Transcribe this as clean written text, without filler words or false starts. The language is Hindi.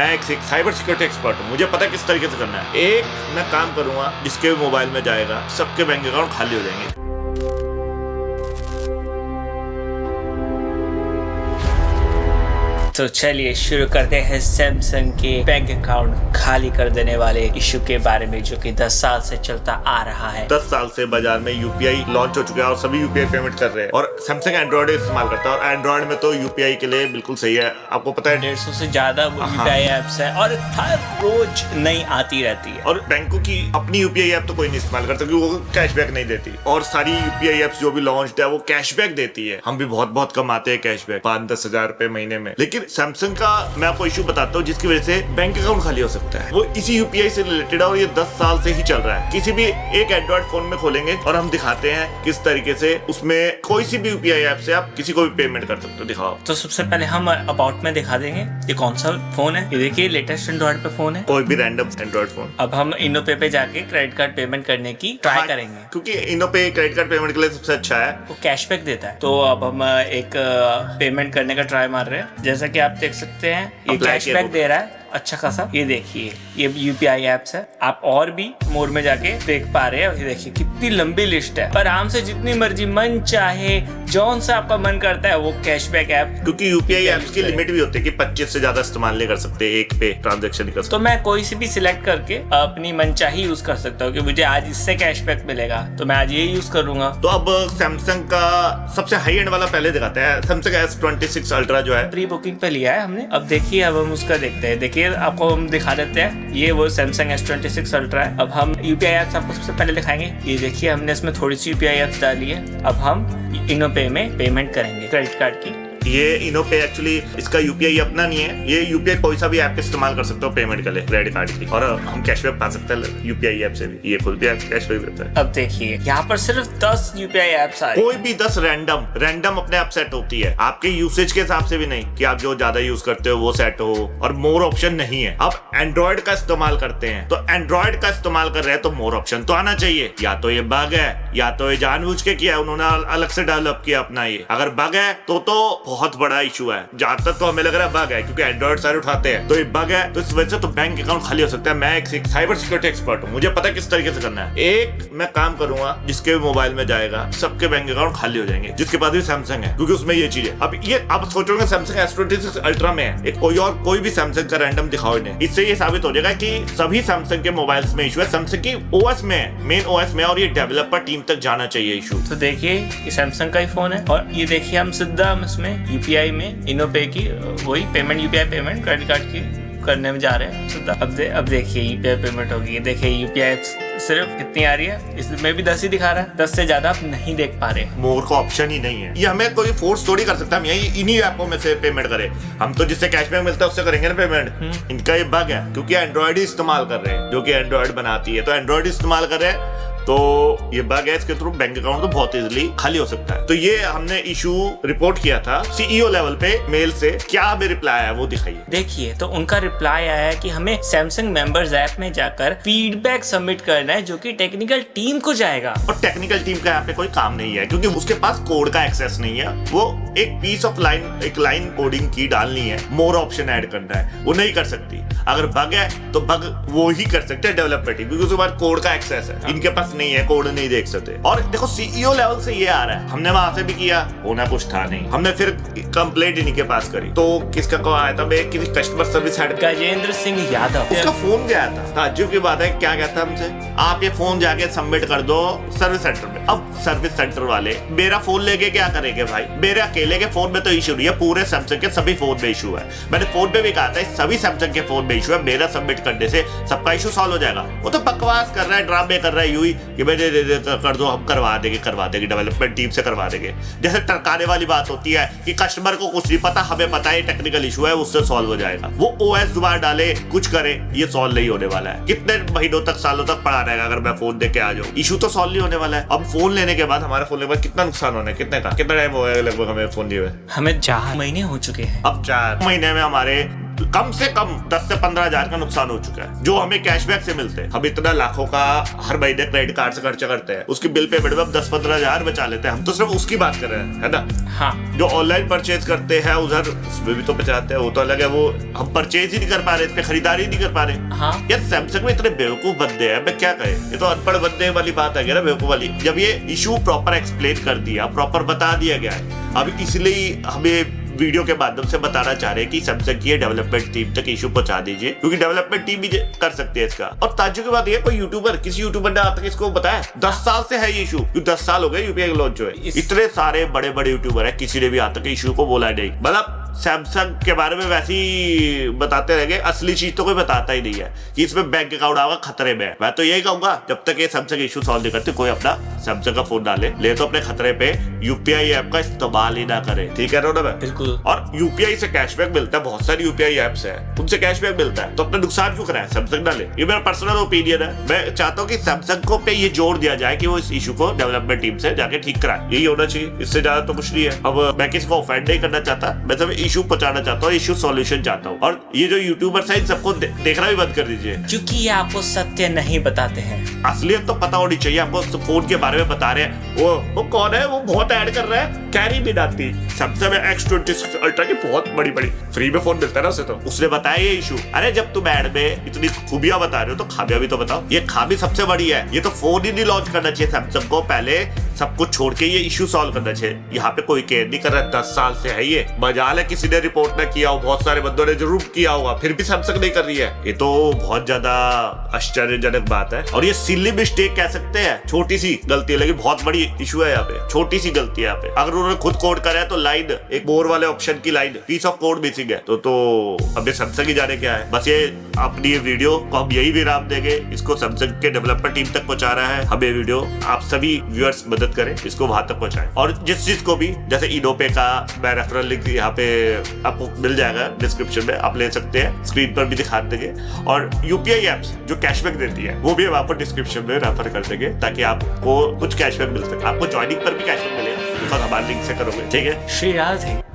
मैं एक साइबर सिक्योरिटी एक्सपर्ट हूँ, मुझे पता है किस तरीके से करना है। एक मैं काम करूंगा जिसके मोबाइल में जाएगा सबके बैंक अकाउंट खाली हो जाएंगे। तो चलिए शुरू करते हैं सैमसंग के बैंक अकाउंट खाली कर देने वाले इशू के बारे में, जो कि 10 साल से चलता आ रहा है। 10 साल से बाजार में यूपीआई लॉन्च हो चुका है और सभी यूपीआई पेमेंट कर रहे हैं और सैमसंग एंड्रॉइड इस्तेमाल करता है और एंड्रॉइड में तो यूपीआई के लिए बिल्कुल सही है। आपको पता है 150 से ज्यादा यूपीआई एप्स है और हर रोज नई आती रहती है। और बैंकों की अपनी यूपीआई ऐप तो कोई नहीं इस्तेमाल करता क्योंकि वो कैशबैक नहीं देती, और सारी यूपीआई एप्स जो भी लॉन्च है वो कैशबैक देती है। हम भी बहुत कमाते हैं कैशबैक, 5-10 हजार रुपए महीने में। लेकिन सैमसंग का मैं आपको इशू बताता हूँ जिसकी वजह से बैंक अकाउंट खाली हो सकता है, वो इसी यूपीआई से रिलेटेड है और ये 10 साल से ही चल रहा है। किसी भी एक एंड्रॉइड फोन में खोलेंगे और हम दिखाते हैं किस तरीके से उसमें कोई सी भी यूपीआई ऐप से आप किसी को भी पेमेंट कर सकते हो। दिखाओ। तो सबसे पहले हम अबाउट में दिखा देंगे ये कौन सा फोन है। ये देखिए लेटेस्ट एंड्रॉइड पे फोन है, कोई भी रैंडम एंड्रॉइड फोन। अब हम इनोपे पे जाके क्रेडिट कार्ड पेमेंट करने की ट्राई करेंगे, क्योंकि इनोपे क्रेडिट कार्ड पेमेंट के लिए सबसे अच्छा है, वो कैशबैक देता है। तो अब हम एक पेमेंट करने का ट्राई मार रहे हैं। जैसा कि आप देख सकते हैं ये कैशबैक दे रहा है अच्छा खासा। ये देखिए ये यूपीआई एप्स है, आप और भी मोर में जाके देख पा रहे हैं। ये देखिए कितनी लंबी लिस्ट है, आराम से जितनी मर्जी मन चाहे जौन सा आपका मन करता है वो कैशबैक ऐप। क्योंकि यूपीआई एप्स की लिमिट भी होती है कि 25 से ज्यादा इस्तेमाल नहीं कर सकते, एक पे ट्रांजैक्शन नहीं कर सकते। तो मैं कोई सी भी सिलेक्ट करके अपनी मनचाही यूज कर सकता हूँ कि मुझे आज इससे कैशबैक मिलेगा तो मैं आज ये यूज करूंगा। तो अब सैमसंग का सबसे हाई एंड वाला पहले दिखाते हैं, सैमसंग S26 अल्ट्रा जो है प्री बुकिंग पे लिया है हमने। अब देखिए अब हम उसका देखते हैं। देखिए आपको हम दिखा देते हैं, ये वो सैमसंग S26 अल्ट्रा है। अब हम यूपीआई एप्स आपको सबसे पहले दिखाएंगे। ये देखिए हमने इसमें थोड़ी सी यूपीआई एप्स डाली है। अब हम इनोपे में पेमेंट करेंगे क्रेडिट कार्ड की। ये इनोपे एक्चुअली इसका यूपीआई अपना नहीं है, ये यूपीआई कोई सा भी ऐप इस्तेमाल कर सकते हो पेमेंट के लिए क्रेडिट कार्ड की, और हम कैशबैक पा सकते हैं यूपीआई ऐप से भी। ये खुद भी कैशबैक देता है। अब देखिए यहाँ पर सिर्फ 10 यूपीआई एप्स आए, कोई भी 10 रैंडम अपने आप सेट होती है, आपके यूसेज के हिसाब से भी नहीं कि आप जो ज्यादा यूज करते हो वो सेट हो, और मोर ऑप्शन नहीं है। अब एंड्रॉइड का इस्तेमाल करते हैं तो एंड्रॉइड का इस्तेमाल कर रहे हैं तो मोर ऑप्शन तो आना चाहिए। या तो ये बग है या तो ये जानबूझ के किया, उन्होंने अलग से डेवलप किया अपना। ये अगर बग है तो बहुत बड़ा इशू है। जहां तक तो हमें लग रहा है बग है, क्योंकि एंड्रॉइड सारे उठाते हैं, तो ये बग है तो इस वजह से तो बैंक अकाउंट खाली हो सकता है। मैं एक साइबर सिक्योरिटी एक्सपर्ट हूँ, मुझे पता है किस तरीके से करना है। एक मैं काम करूंगा जिसके मोबाइल में जाएगा सबके बैंक अकाउंट खाली हो जाएंगे, जिसके पास भी सैमसंग है, क्योंकि उसमें ये चीज है। अब ये आप सोचोगे सैमसंग S26 अल्ट्रा में है, एक कोई भी सैमसंग का रैंडम दिखाओ इन्हें, इससे ये साबित हो जाएगा कि सभी सैमसंग के मोबाइल्स में इशू है, सैमसंग की ओएस में, मेन ओएस में, और ये डेवलपर टीम तक जाना चाहिए इशू। तो देखिए ये सैमसंग का ही फोन है और ये देखिए हम सीधा इसमें यूपीआई में इनोपे की वही payment UPI payment credit card की करने में जा रहे हैं सीधा। अब देखिए यूपीआई पेमेंट होगी। देखिए यूपीआई सिर्फ कितनी आ रही है, इसमें भी 10 ही दिखा रहा है, 10 से ज्यादा आप नहीं देख पा रहे। मोर का ऑप्शन ही नहीं है, ये हमें कोई फोर्स थोड़ी कर सकता है, हम यही इन्हीं ऐपों में से पेमेंट करें। हम तो जिससे कैशबैक मिलता है उससे करेंगे ना पेमेंट। इनका ये बग है क्योंकि एंड्रॉइड ही इस्तेमाल कर रहे हैं, जो कि एंड्रॉइड बनाती है, तो एंड्रॉइड इस्तेमाल कर रहे हैं, तो ये बग है। इसके थ्रू बैंक अकाउंट तो बहुत इजीली खाली हो सकता है। तो ये हमने इशू रिपोर्ट किया था सीईओ लेवल पे मेल से। क्या अभी रिप्लाई आया वो दिखाइए। देखिए तो उनका रिप्लाई आया है कि हमें सैमसंग मेंबर्स ऐप में जाकर फीडबैक सबमिट करना है, जो कि टेक्निकल टीम को जाएगा। और टेक्निकल टीम का यहाँ पे कोई काम नहीं है क्योंकि उसके पास कोड का एक्सेस नहीं है। वो एक पीस ऑफ एक लाइन कोडिंग की डालनी है, मोर ऑप्शन ऐड करना है, वो नहीं कर सकती। अगर बग है तो बग वो ही कर सकते हैं डेवलपर टीम, क्योंकि उसके पास कोड का एक्सेस है, इनके पास नहीं है, कोड नहीं देख सकते। और देखो सीईओ लेवल से ये आ रहा है, हमने वहां से भी किया, होना कुछ था नहीं, हमने फिर कंप्लेंट इन्हीं के पास करी। तो किसका कॉल आया था, किसी customer service head Gajendra Singh Yadav, उसका फोन गया था। ताज्जुब की बात है, क्या कहता हमसे, आप ये फोन जाके सबमिट कर दो सर्विस सेंटर में। अब सर्विस सेंटर वाले मेरा फोन लेके क्या करेंगे भाई, मेरे अकेले के फोन में तो इशू नहीं है, पूरे सैमसंग के सभी फोन में इशू है। मैंने फोन पे भी कहा था सभी सैमसंग के फोन में इशू है, मेरा सबमिट करने से सबका इशू सॉल्व हो जाएगा। वो तो बकवास कर रहा है, ड्रामे कर रहा है, यूं ही कि मैंने कर दो, हम करवा देंगे, डेवलपमेंट टीम से करवा देंगे। जैसे टरकाने वाली बात होती है कि कस्टमर को कुछ नहीं पता, हमें पता है टेक्निकल इशू है, उससे सॉल्व हो जाएगा। वो ओएस दोबारा डाले, कुछ करे, ये सॉल्व नहीं होने वाला है। कितने महीनों तक, सालों तक पड़ा रहेगा अगर मैं फोन देके आ जाऊं, इशू तो सॉल्व नहीं होने वाला है। अब फोन लेने के बाद, हमारे फोन लेने के बाद कितना नुकसान होना है, कितना टाइम हो गया लगभग हमें फोन लिए हुए? हमें 4 महीने हो चुके हैं। अब 4 महीने में हमारे कम से कम 10 से 15 हजार का नुकसान हो चुका है जो हमें कैशबैक से मिलते हैं। हम इतना लाखों का हर महीने क्रेडिट कार्ड से खर्चा करते हैं, उसकी बिल पेमेंट में हम 10-15 हजार बचा लेते हैं। हम तो सिर्फ उसकी बात कर रहे हैं, है ना। हाँ, जो ऑनलाइन परचेज करते हैं उधर उसमें भी तो बचाते हैं, वो तो अलग है। वो हम परचेज ही नहीं कर पा रहे, इस पे खरीदारी नहीं कर पा रहे। हाँ। यार सैमसंग में इतने बेवकूफ बंदे हैं, मैं क्या कहे, ये तो अनपढ़ बंदे वाली बात है ना, बेवकूफ वाली। जब ये इशू प्रॉपर एक्सप्लेन कर दिया, प्रॉपर बता दिया गया है, अब इसलिए हमें वीडियो के माध्यम से बताना चाह रहे हैं कि सैमसंग की डेवलपमेंट टीम तक इशू पहुंचा दीजिए, क्योंकि डेवलपमेंट टीम भी कर सकती है इसका। और ताज्जुब की बात यह, कोई यूट्यूबर, किसी यूट्यूबर ने आज तक इसको बताया? 10 साल से है ये इशू, 10 साल हो गए यूपीआई लॉन्च हुए। इतने सारे बड़े बड़े यूट्यूबर है, किसी ने भी आज तक इशू को बोला नहीं। मतलब सैमसंग के बारे में वैसे ही बताते रह गए, असली चीज तो कोई बताता ही नहीं है कि इसमें बैंक अकाउंट आगा खतरे में है। मैं तो यही कहूंगा, जब तक ये सैमसंग इशू सॉल्व नहीं करते, कोई अपना सैमसंग का फोन डाले ले तो अपने खतरे पे यूपीआई ऐप का इस्तेमाल ही ना करे। ठीक है ना मैं? बिल्कुल। और यूपीआई से कैशबैक मिलता है, बहुत सारी यूपीआई एप्स है उनसे कैशबैक मिलता है, तो अपना नुकसान क्यों कराए, सैमसंग डाले। ये मेरा पर्सनल ओपिनियन है। मैं चाहता हूँ कि सैमसंग को पे ये जोर दिया जाए कि वो इस इशू को डेवलपमेंट टीम से जाके ठीक कराए, यही होना चाहिए। इससे ज्यादा तो कुछ नहीं है। अब मैं किसी को ऑफेंड नहीं करना चाहता, मैं सब इशू पहुंचाना चाहता हूँ, इशू सॉल्यूशन चाहता हूँ। और ये जो यूट्यूबर्स है इन सबको देखना भी बंद कर दीजिए, क्योंकि ये आपको सत्य नहीं बताते हैं। असलियत तो पता होनी चाहिए आपको। फोन के बारे में बता रहे हैं, वो कौन है, वो बहुत ऐड कर रहा है, कैरी भी आती सैमसंग X26 अल्ट्रा की बहुत बड़ी बड़ी फ्री में फोन मिलता है ना उसे, तो उसने बताया ये इशू। अरे जब तुम ऐड में इतनी खूबियां बता रहे हो तो खामियां भी तो बताओ। ये खामी सबसे बड़ी है, ये तो फोन ही नहीं लॉन्च करना चाहिए सैमसंग को, पहले सब कुछ छोड़ के ये इशू सॉल्व करना चाहिए। यहाँ पे कोई केयर नहीं कर रहा, 10 साल से है ये। मजाल है किसी ने रिपोर्ट ना किया हो, बहुत सारे बंदों ने जरूर किया होगा, फिर भी सैमसंग नहीं कर रही है। ये तो बहुत ज्यादा आश्चर्यजनक बात है। और ये सिली मिस्टेक कह सकते हैं, छोटी सी गलती है, लेकिन बहुत बड़ी इशू है यहाँ पे। छोटी सी गलती है यहाँ पे, अगर उन्होंने खुद कोड करा है तो लाइन, एक मोर वाले ऑप्शन की line, piece of code missing है, तो अब ये सैमसंग ही जाने क्या है। बस ये अपनी ये वीडियो को हम यही विराम देंगे, इसको सैमसंग के डेवलपमेंट टीम तक पहुंचा रहा है हमें वीडियो। आप सभी व्यूअर्स मदद करें, इसको वहां तक पहुंचाएं। और जिस चीज को भी, जैसे इनोपे का मैं रेफरल लिंक यहाँ पे आपको मिल जाएगा डिस्क्रिप्शन में, आप ले सकते हैं, स्क्रीन पर भी दिखा देंगे। और यूपीआई एप्स जो कैशबैक देती है वो भी हम आपको डिस्क्रिप्शन में रेफर कर देंगे, ताकि आपको कुछ कैशबैक मिल सके। आपको ज्वाइनिंग पर भी कैशबैक मिलेगा, बिकॉज हमारे लिंक से करोगे। ठीक है, श्री राधे।